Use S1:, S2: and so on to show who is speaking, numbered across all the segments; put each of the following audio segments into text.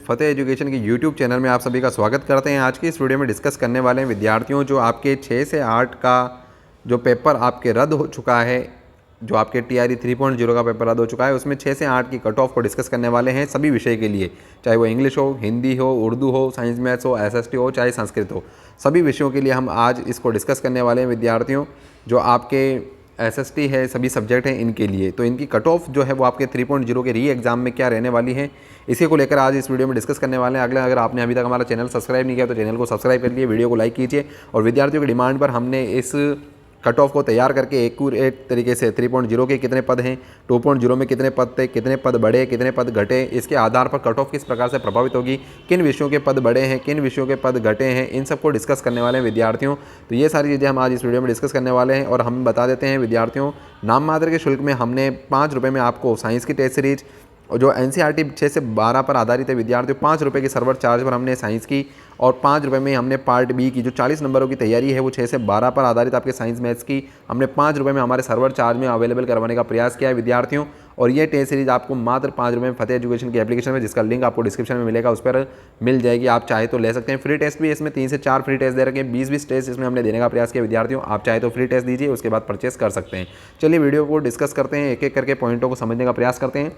S1: फतेह education के YouTube channel में आप सभी का स्वागत करते हैं। आज की इस वीडियो में डिस्कस करने वाले हैं विद्यार्थियों जो आपके 6 से 8 का जो पेपर आपके रद्द हो चुका है, जो आपके TRE 3.0 का पेपर रद्द हो चुका है, उसमें 6 से 8 की कट ऑफ को डिस्कस करने वाले हैं सभी विषय के लिए, चाहे वो इंग्लिश हो, हिंदी हो, उर्दू हो, साइंस मैथ्स हो, SST हो, चाहे संस्कृत हो, सभी विषयों के लिए हम आज इसको डिस्कस करने वाले हैं विद्यार्थियों। जो आपके SST है, सभी सब्जेक्ट हैं इनके लिए, तो इनकी कट ऑफ जो है वो आपके 3.0 के री एग्ज़ाम में क्या रहने वाली है, इसी को लेकर आज इस वीडियो में डिस्कस करने वाले हैं। अगर आपने अभी तक हमारा चैनल सब्सक्राइब नहीं किया तो चैनल को सब्सक्राइब कर लिए, वीडियो को लाइक कीजिए। और विद्यार्थियों की डिमांड पर हमने इस कट ऑफ को तैयार करके एक तरीके से 3.0 के कितने पद हैं, 2.0 में कितने पद थे, कितने पद बढ़े, कितने पद घटे, इसके आधार पर कट ऑफ किस प्रकार से प्रभावित होगी, किन विषयों के पद बढ़े हैं, किन विषयों के पद घटे हैं, इन सबको डिस्कस करने वाले हैं विद्यार्थियों। तो ये सारी चीज़ें हम आज इस वीडियो में डिस्कस करने वाले हैं। और हम बता देते हैं विद्यार्थियों, नाम मात्र के शुल्क में हमने 5 रुपये में आपको साइंस की टेस्ट सीरीज और जो NCERT 6 से 12 पर आधारित है विद्यार्थियों, 5 रुपये के सर्वर चार्ज पर हमने साइंस की, और 5 रुपये में हमने पार्ट बी की जो 40 नंबरों की तैयारी है वो 6 से 12 पर आधारित आपके साइंस मैथ्स की हमने 5 रुपये में हमारे सर्वर चार्ज में अवेलेबल करवाने का प्रयास किया है विद्यार्थियों। और ये टेस्ट सीरीज आपको मात्र 5 रुपये में फतेह एजुकेशन की एप्लीकेशन में, जिसका लिंक आपको डिस्क्रिप्शन में मिलेगा, उस पर मिल जाएगी। आप चाहे तो ले सकते हैं। फ्री टेस्ट भी इसमें 3 से 4 फ्री टेस्ट दे रखे हैं, 20 टेस्ट इसमें हमने देने का प्रयास किया विद्यार्थियों। आप चाहे तो फ्री टेस्ट दीजिए, उसके बाद परचेस कर सकते हैं। चलिए वीडियो को डिस्कस करते हैं, एक एक करके पॉइंटों को समझने का प्रयास करते हैं।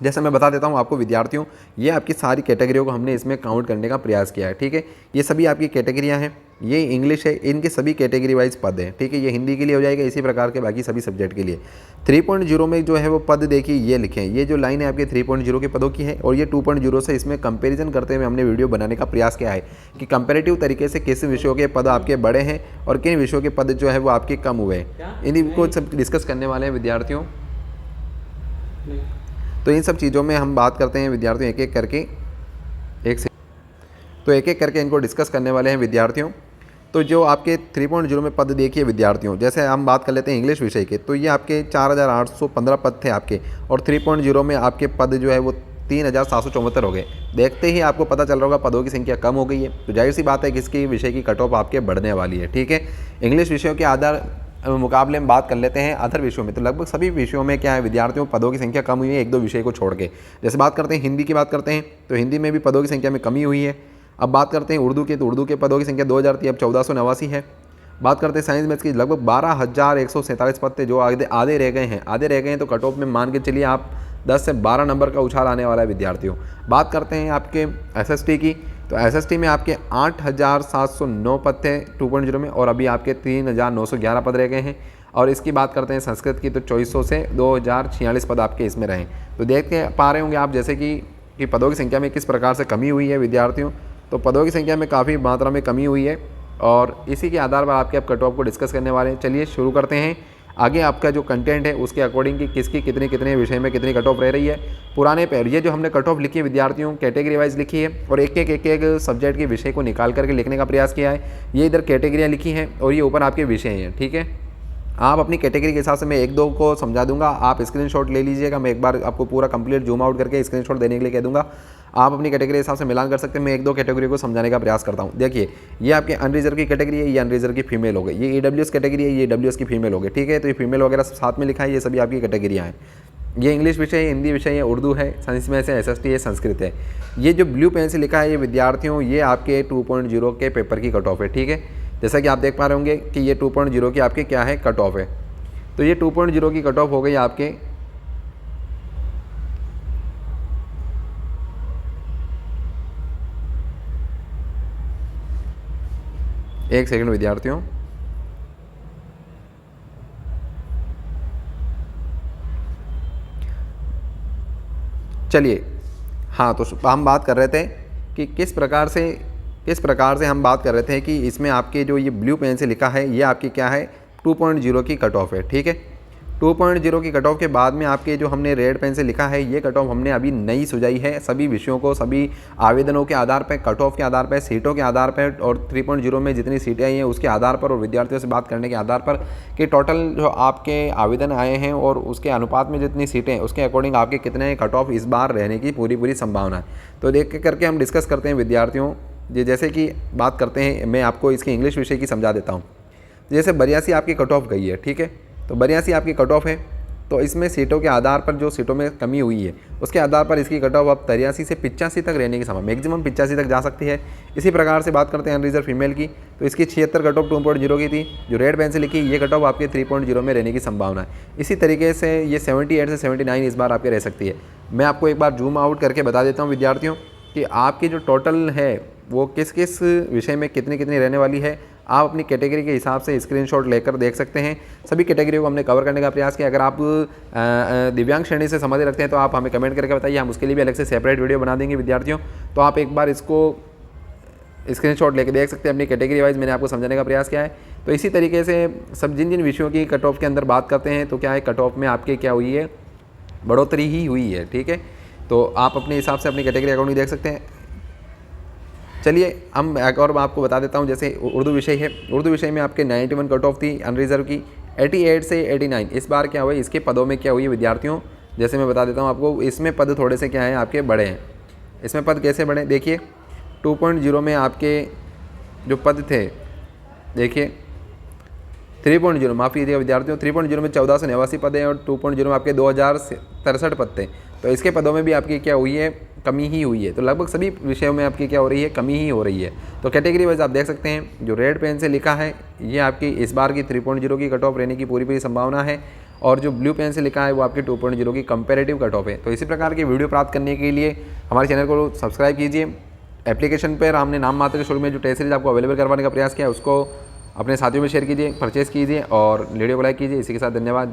S1: जैसे मैं बता देता हूँ आपको विद्यार्थियों, ये आपकी सारी कैटेगरियों को हमने इसमें काउंट करने का प्रयास किया है, ठीक है। ये सभी आपकी कैटेगरियाँ हैं, ये इंग्लिश है, इनके सभी कैटेगरी वाइज पद हैं, ठीक है। ये हिंदी के लिए हो जाएगा, इसी प्रकार के बाकी सभी सब्जेक्ट के लिए। 3.0 में जो है वो पद देखिए, ये लिखे हैं, ये जो लाइन है आपके 3.0 के पदों की है, और ये 2.0 से इसमें कंपेरिजन करते हुए हमने वीडियो बनाने का प्रयास किया है कि कंपेरेटिव तरीके से किस विषयों के पद आपके बड़े हैं और किन विषयों के पद जो है वो आपके कम हुए हैं, इन्हीं को सब डिस्कस करने वाले हैं विद्यार्थियों। तो इन सब चीज़ों में हम बात करते हैं विद्यार्थियों, एक एक करके इनको डिस्कस करने वाले हैं विद्यार्थियों। तो जो आपके 3.0 में पद देखिए विद्यार्थियों, जैसे हम बात कर लेते हैं इंग्लिश विषय के, तो ये आपके 4815 पद थे आपके, और 3.0 में आपके पद जो है वो 3774 हो गए। देखते ही आपको पता चल रहा होगा पदों की संख्या कम हो गई है, तो जाहिर सी बात है किसकी विषय की कट ऑफ आपके बढ़ने वाली है, ठीक है। इंग्लिश विषयों के आधार मुकाबले में बात कर लेते हैं अदर विषयों में, तो लगभग सभी विषयों में क्या है विद्यार्थियों, पदों की संख्या कम हुई है, 1-2 विषय को छोड़ के। जैसे बात करते हैं हिंदी की बात करते हैं, तो हिंदी में भी पदों की संख्या में कमी हुई है। अब बात करते हैं उर्दू की, तो उर्दू के पदों की संख्या 2000 थी, अब 1489 है। बात करते हैं साइंस मैथ्स की, लगभग 12147 पद थे जो आधे रह गए हैं, तो कट ऑफ में मान के चलिए आप 10 से 12 नंबर का उछाल आने वाला है विद्यार्थियों। बात करते हैं आपके SST की, तो SST में आपके 8709 पद थे 2.0 में, और अभी आपके 3911 पद रह गए हैं। और इसकी बात करते हैं संस्कृत की, तो 2400 से 2046 पद आपके इसमें रहे। तो देख के पा रहे होंगे आप जैसे कि पदों की संख्या में किस प्रकार से कमी हुई है विद्यार्थियों। तो पदों की संख्या में काफ़ी मात्रा में कमी हुई है, और इसी के आधार पर आपके अब कट ऑफ को डिस्कस करने वाले हैं। चलिए शुरू करते हैं। आगे आपका जो कंटेंट है उसके अकॉर्डिंग कि किसकी कितने विषय में कितनी कट ऑफ रह रही है। पुराने पैर ये जो हमने कट ऑफ लिखी है विद्यार्थियों, कैटेगरी वाइज लिखी है, और एक एक सब्जेक्ट के विषय को निकाल करके लिखने का प्रयास किया है। ये इधर कैटेगरियाँ लिखी हैं और ये ऊपर आपके विषय हैं, ठीक है। आप अपनी कैटेगरी के हिसाब से मैं 1-2 को समझा दूंगा, आप स्क्रीनशॉट ले लीजिएगा। मैं एक बार आपको पूरा कंप्लीट जूम आउट करके स्क्रीनशॉट देने के लिए कह दूंगा, आप अपनी कैटेगरी के हिसाब से मिलान कर सकते हैं। मैं 1-2 कैटेगरी को समझाने का प्रयास करता हूं। देखिए, ये आपके अनरिजर्व की कैटेगरी है, ये अनरिजर्व की फीमेल हो गई। ये EWS कैटेगरी है, ये EWS की फीमेल हो गई, ठीक है। तो ये फीमेल वगैरह साथ में लिखा है, ये सभी आपकी कैटेगरियाँ हैं। ये इंग्लिश विषय है, हिंदी विषय है, उर्दू है, साइंस में से SST है, संस्कृत है। ये जो ब्लू पेन से लिखा है ये विद्यार्थियों, ये आपके 2.0 के पेपर की कट ऑफ है, ठीक है। जैसा कि आप देख पा रहे होंगे कि ये 2.0 की आपके क्या है कट ऑफ है। तो ये 2.0 की कट ऑफ हो गई आपके, एक सेकंड विद्यार्थियों, चलिए। हाँ, तो हम बात कर रहे थे कि किस प्रकार से हम बात कर रहे थे कि इसमें आपके जो ये ब्लू पेन से लिखा है ये आपकी क्या है 2.0 की कट ऑफ है, ठीक है। 2.0 की कट ऑफ के बाद में आपके जो हमने रेड पेन से लिखा है ये कट ऑफ हमने अभी नई सुझाई है सभी विषयों को, सभी आवेदनों के आधार पर, कट ऑफ के आधार पर, सीटों के आधार पर, और 3.0 में जितनी सीटें आई हैं उसके आधार पर, और विद्यार्थियों से बात करने के आधार पर कि टोटल जो आपके आवेदन आए हैं और उसके अनुपात में जितनी सीटें हैं उसके अकॉर्डिंग आपके कितने कट ऑफ इस बार रहने की पूरी संभावना है। तो देख के करके हम डिस्कस करते हैं विद्यार्थियों। जैसे कि बात करते हैं, मैं आपको इसकी इंग्लिश विषय की समझा देता हूँ। जैसे 82 आपकी कट ऑफ गई है, ठीक है। तो 82 आपकी कट ऑफ है, तो इसमें सीटों के आधार पर जो सीटों में कमी हुई है उसके आधार पर इसकी कट ऑफ अब 83 से 85 तक रहने की संभावना, मैक्सिमम 85 तक जा सकती है। इसी प्रकार से बात करते हैं अनरिजर्व फीमेल की, तो इसकी 76 कट ऑफ 2.0 की थी। जो रेड पेन से लिखी ये कट ऑफ आपके 3.0 में रहने की संभावना है। इसी तरीके से ये 78 से 79 इस बार आपके रह सकती है। मैं आपको एक बार जूम आउट करके बता देता हूँ विद्यार्थियों कि आपकी जो टोटल है वो किस किस विषय में कितनी कितनी रहने वाली है। आप अपनी कैटेगरी के हिसाब से स्क्रीनशॉट लेकर देख सकते हैं। सभी कैटेगरी को हमने कवर करने का प्रयास किया। अगर आप दिव्यांग श्रेणी से संबंधित रखते हैं तो आप हमें कमेंट करके बताइए, हम उसके लिए भी अलग से सेपरेट वीडियो बना देंगे विद्यार्थियों। तो आप एक बार इसको स्क्रीनशॉट लेके देख सकते हैं अपनी कैटेगरी वाइज, मैंने आपको समझाने का प्रयास किया है। तो इसी तरीके से सब जिन जिन विषयों की कट ऑफ के अंदर बात करते हैं तो क्या है, कट ऑफ में आपके क्या हुई है, बढ़ोतरी ही हुई है। ठीक है, तो आप अपने हिसाब से अपनी कैटेगरी अकॉर्डिंग देख सकते हैं। चलिए हम एक और आपको बता देता हूँ, जैसे उर्दू विषय है, उर्दू विषय में आपके 91 कट ऑफ थी अनरिजर्व की, 88 से 89 इस बार क्या हुआ, इसके पदों में क्या हुई है विद्यार्थियों, जैसे मैं बता देता हूँ आपको। इसमें पद थोड़े से क्या है आपके बड़े हैं। इसमें पद कैसे बढ़े, देखिए 2.0 में आपके जो पद थे, देखिए 3.0 माफ़ कीजिएगा विद्यार्थियों, 3.0 में 1489 पद हैं और 2.0 में आपके 2063 पद थे। तो इसके पदों में भी आपकी क्या हुई है, कमी ही हुई है। तो लगभग सभी विषयों में आपकी क्या हो रही है, कमी ही हो रही है। तो कैटेगरी वाइज आप देख सकते हैं, जो रेड पेन से लिखा है ये आपकी इस बार की 3.0 की कट ऑफ रहने की पूरी संभावना है, और जो ब्लू पेन से लिखा है वो आपकी 2.0 की कंपेरेटिव कट ऑफ है। तो इसी प्रकार की वीडियो प्राप्त करने के लिए हमारे चैनल को सब्सक्राइब कीजिए। एप्लीकेशन पर हमने नाम मात्र के शुरू में जो टेस्ट सीरीज आपको अवेलेबल करवाने का प्रयास किया है उसको अपने साथियों में शेयर कीजिए, परचेस कीजिए और वीडियो को लाइक कीजिए। इसी के साथ धन्यवाद।